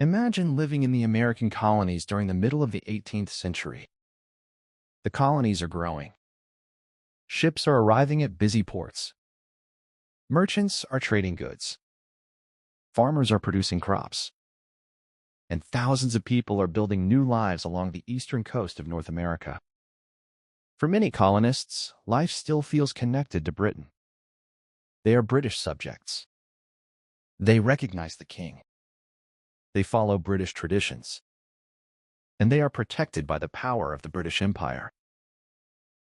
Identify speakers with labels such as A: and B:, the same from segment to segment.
A: Imagine living in the American colonies during the middle of the 18th century. The colonies are growing. Ships are arriving at busy ports. Merchants are trading goods. Farmers are producing crops. And thousands of people are building new lives along the eastern coast of North America. For many colonists, life still feels connected to Britain. They are British subjects. They recognize the king. They follow British traditions. And they are protected by the power of the British Empire.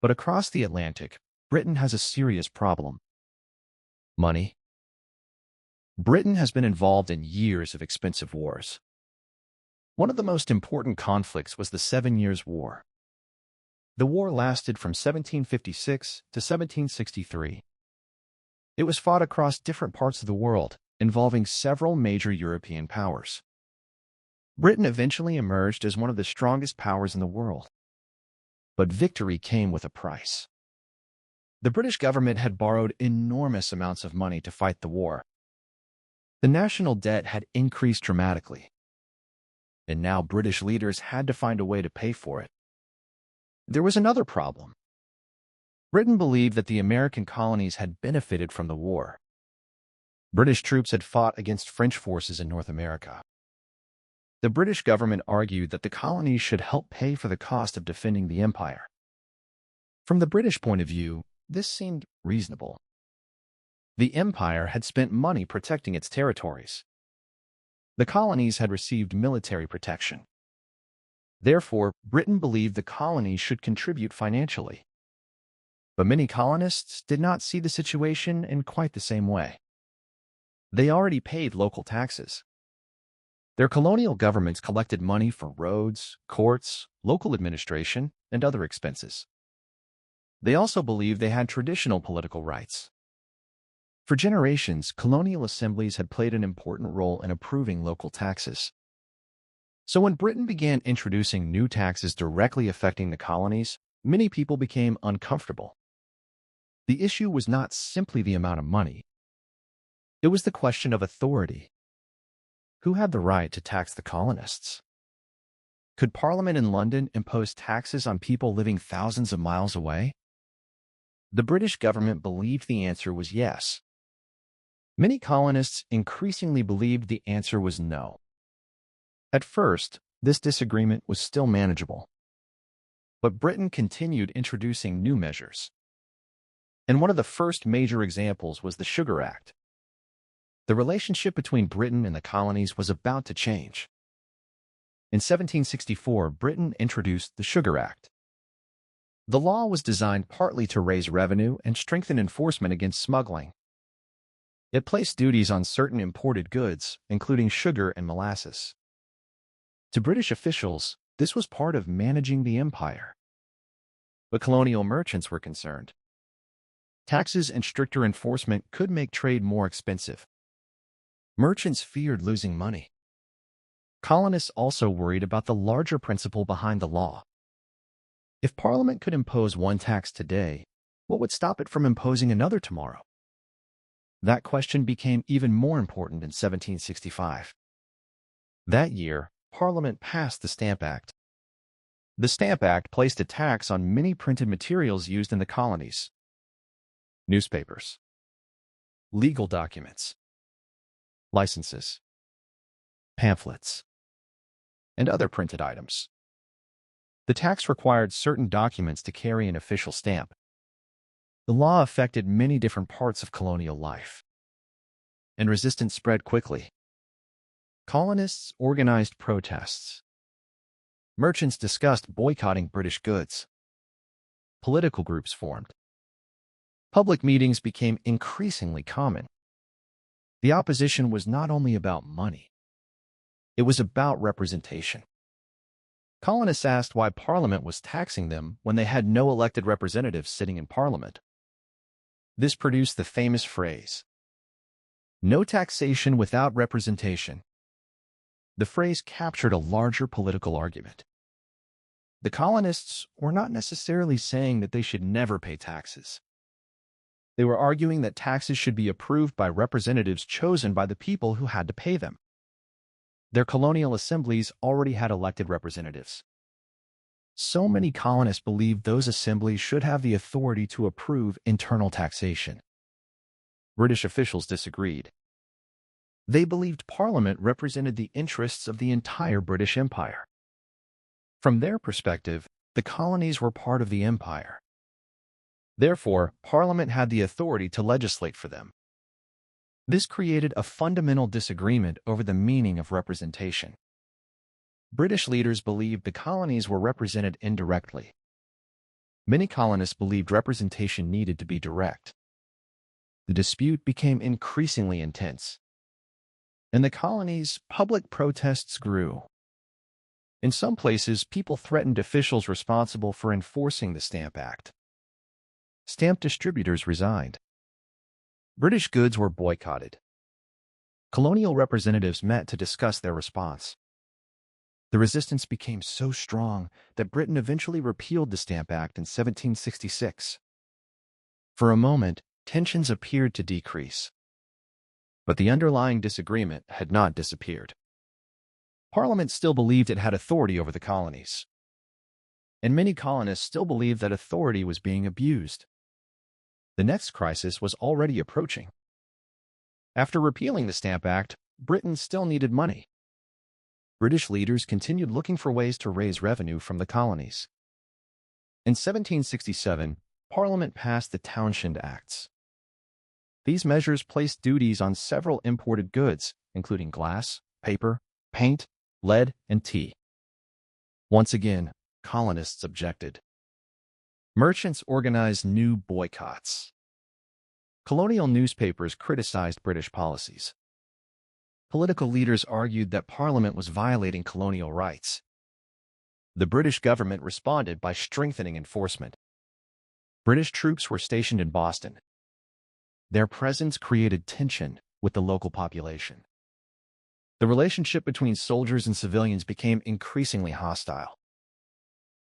A: But across the Atlantic, Britain has a serious problem. Money. Britain has been involved in years of expensive wars. One of the most important conflicts was the 7 Years' War. The war lasted from 1756 to 1763. It was fought across different parts of the world, involving several major European powers. Britain eventually emerged as one of the strongest powers in the world. But victory came with a price. The British government had borrowed enormous amounts of money to fight the war. The national debt had increased dramatically, and now British leaders had to find a way to pay for it. There was another problem. Britain believed that the American colonies had benefited from the war. British troops had fought against French forces in North America. The British government argued that the colonies should help pay for the cost of defending the empire. From the British point of view, this seemed reasonable. The empire had spent money protecting its territories. The colonies had received military protection. Therefore, Britain believed the colonies should contribute financially. But many colonists did not see the situation in quite the same way. They already paid local taxes. Their colonial governments collected money for roads, courts, local administration, and other expenses. They also believed they had traditional political rights. For generations, colonial assemblies had played an important role in approving local taxes. So when Britain began introducing new taxes directly affecting the colonies, many people became uncomfortable. The issue was not simply the amount of money. It was the question of authority. Who had the right to tax the colonists? Could Parliament in London impose taxes on people living thousands of miles away? The British government believed the answer was yes. Many colonists increasingly believed the answer was no. At first, this disagreement was still manageable. But Britain continued introducing new measures. And one of the first major examples was the Sugar Act. The relationship between Britain and the colonies was about to change. In 1764, Britain introduced the Sugar Act. The law was designed partly to raise revenue and strengthen enforcement against smuggling. It placed duties on certain imported goods, including sugar and molasses. To British officials, this was part of managing the empire. But colonial merchants were concerned. Taxes and stricter enforcement could make trade more expensive. Merchants feared losing money. Colonists also worried about the larger principle behind the law. If Parliament could impose one tax today, what would stop it from imposing another tomorrow? That question became even more important in 1765. That year, Parliament passed the Stamp Act. The Stamp Act placed a tax on many printed materials used in the colonies: newspapers, legal documents, licenses, pamphlets, and other printed items. The tax required certain documents to carry an official stamp. The law affected many different parts of colonial life, and resistance spread quickly. Colonists organized protests. Merchants discussed boycotting British goods. Political groups formed. Public meetings became increasingly common. The opposition was not only about money. It was about representation. Colonists asked why Parliament was taxing them when they had no elected representatives sitting in Parliament. This produced the famous phrase, "No taxation without representation." The phrase captured a larger political argument. The colonists were not necessarily saying that they should never pay taxes. They were arguing that taxes should be approved by representatives chosen by the people who had to pay them. Their colonial assemblies already had elected representatives. So many colonists believed those assemblies should have the authority to approve internal taxation. British officials disagreed. They believed Parliament represented the interests of the entire British Empire. From their perspective, the colonies were part of the empire. Therefore, Parliament had the authority to legislate for them. This created a fundamental disagreement over the meaning of representation. British leaders believed the colonies were represented indirectly. Many colonists believed representation needed to be direct. The dispute became increasingly intense. In the colonies, public protests grew. In some places, people threatened officials responsible for enforcing the Stamp Act. Stamp distributors resigned. British goods were boycotted. Colonial representatives met to discuss their response. The resistance became so strong that Britain eventually repealed the Stamp Act in 1766. For a moment, tensions appeared to decrease. But the underlying disagreement had not disappeared. Parliament still believed it had authority over the colonies. And many colonists still believed that authority was being abused. The next crisis was already approaching. After repealing the Stamp Act, Britain still needed money. British leaders continued looking for ways to raise revenue from the colonies. In 1767, Parliament passed the Townshend Acts. These measures placed duties on several imported goods, including glass, paper, paint, lead, and tea. Once again, colonists objected. Merchants organized new boycotts. Colonial newspapers criticized British policies. Political leaders argued that Parliament was violating colonial rights. The British government responded by strengthening enforcement. British troops were stationed in Boston. Their presence created tension with the local population. The relationship between soldiers and civilians became increasingly hostile.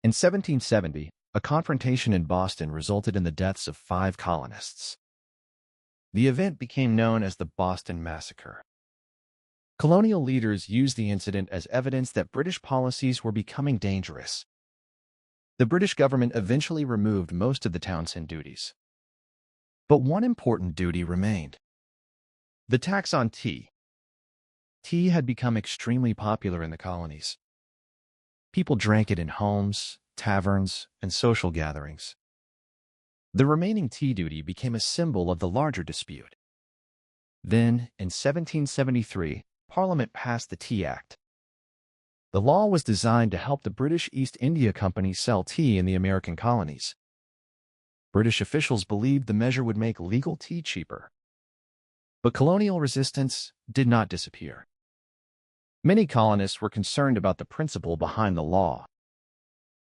A: In 1770, a confrontation in Boston resulted in the deaths of 5 colonists. The event became known as the Boston Massacre. Colonial leaders used the incident as evidence that British policies were becoming dangerous. The British government eventually removed most of the Townshend duties. But one important duty remained: the tax on tea. Tea had become extremely popular in the colonies. People drank it in homes, taverns, and social gatherings. The remaining tea duty became a symbol of the larger dispute. Then, in 1773, Parliament passed the Tea Act. The law was designed to help the British East India Company sell tea in the American colonies. British officials believed the measure would make legal tea cheaper. But colonial resistance did not disappear. Many colonists were concerned about the principle behind the law.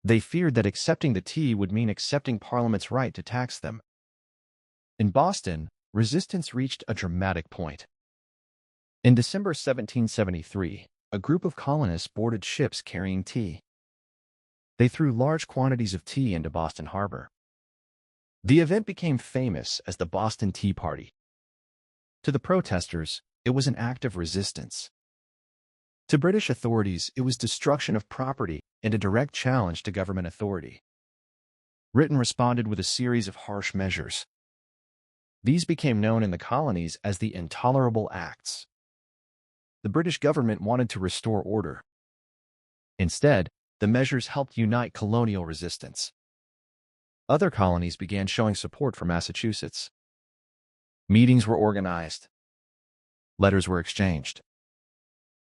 A: They feared that accepting the tea would mean accepting Parliament's right to tax them. In Boston, resistance reached a dramatic point. In December 1773, a group of colonists boarded ships carrying tea. They threw large quantities of tea into Boston Harbor. The event became famous as the Boston Tea Party. To the protesters, it was an act of resistance. To British authorities, it was destruction of property and a direct challenge to government authority. Britain responded with a series of harsh measures. These became known in the colonies as the Intolerable Acts. The British government wanted to restore order. Instead, the measures helped unite colonial resistance. Other colonies began showing support for Massachusetts. Meetings were organized. Letters were exchanged.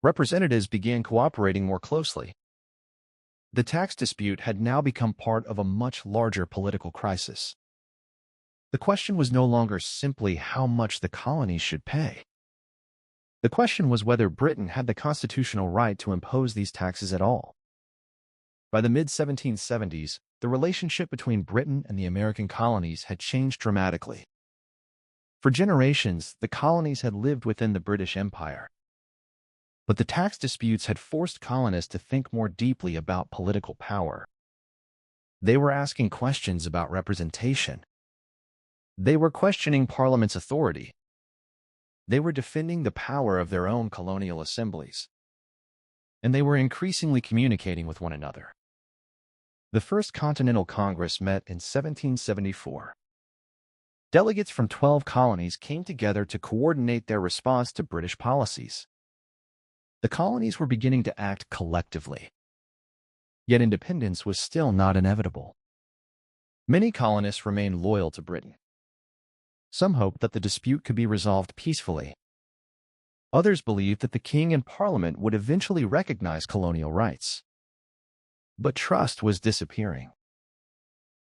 A: Representatives began cooperating more closely. The tax dispute had now become part of a much larger political crisis. The question was no longer simply how much the colonies should pay. The question was whether Britain had the constitutional right to impose these taxes at all. By the mid-1770s, the relationship between Britain and the American colonies had changed dramatically. For generations, the colonies had lived within the British Empire. But the tax disputes had forced colonists to think more deeply about political power. They were asking questions about representation. They were questioning Parliament's authority. They were defending the power of their own colonial assemblies. and they were increasingly communicating with one another. The First Continental Congress met in 1774. Delegates from 12 colonies came together to coordinate their response to British policies. The colonies were beginning to act collectively. Yet independence was still not inevitable. Many colonists remained loyal to Britain. Some hoped that the dispute could be resolved peacefully. Others believed that the king and parliament would eventually recognize colonial rights. But trust was disappearing.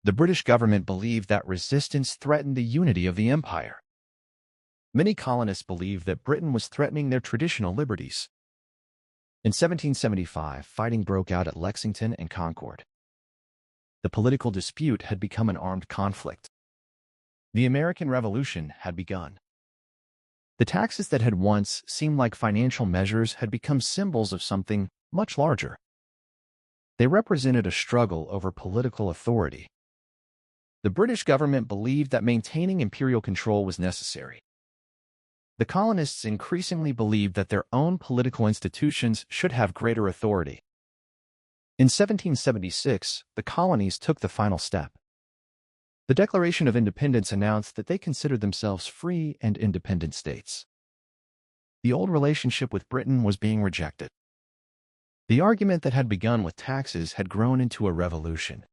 A: The British government believed that resistance threatened the unity of the empire. Many colonists believed that Britain was threatening their traditional liberties. In 1775, fighting broke out at Lexington and Concord. The political dispute had become an armed conflict. The American Revolution had begun. The taxes that had once seemed like financial measures had become symbols of something much larger. They represented a struggle over political authority. The British government believed that maintaining imperial control was necessary. The colonists increasingly believed that their own political institutions should have greater authority. In 1776, the colonies took the final step. The Declaration of Independence announced that they considered themselves free and independent states. The old relationship with Britain was being rejected. The argument that had begun with taxes had grown into a revolution.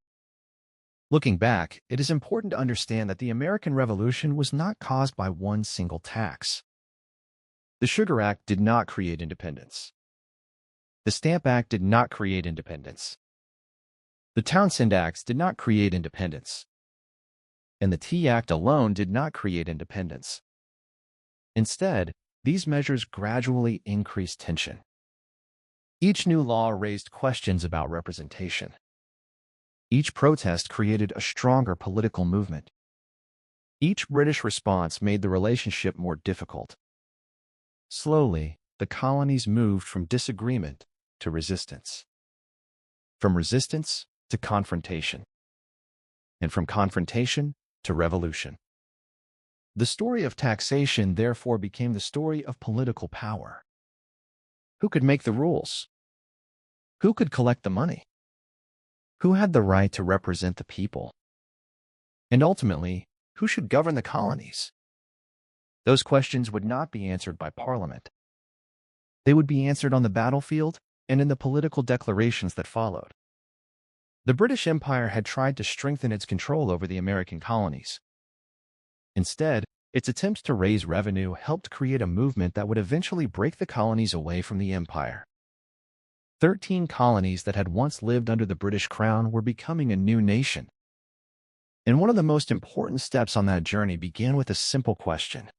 A: Looking back, it is important to understand that the American Revolution was not caused by one single tax. The Sugar Act did not create independence. The Stamp Act did not create independence. The Townshend Acts did not create independence. And the Tea Act alone did not create independence. Instead, these measures gradually increased tension. Each new law raised questions about representation. Each protest created a stronger political movement. Each British response made the relationship more difficult. Slowly, the colonies moved from disagreement to resistance. From resistance to confrontation. And from confrontation to revolution. The story of taxation therefore became the story of political power. Who could make the rules? Who could collect the money? Who had the right to represent the people? And ultimately, who should govern the colonies? Those questions would not be answered by Parliament. They would be answered on the battlefield and in the political declarations that followed. The British Empire had tried to strengthen its control over the American colonies. Instead, its attempts to raise revenue helped create a movement that would eventually break the colonies away from the empire. 13 colonies that had once lived under the British Crown were becoming a new nation. And one of the most important steps on that journey began with a simple question.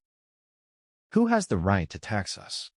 A: Who has the right to tax us?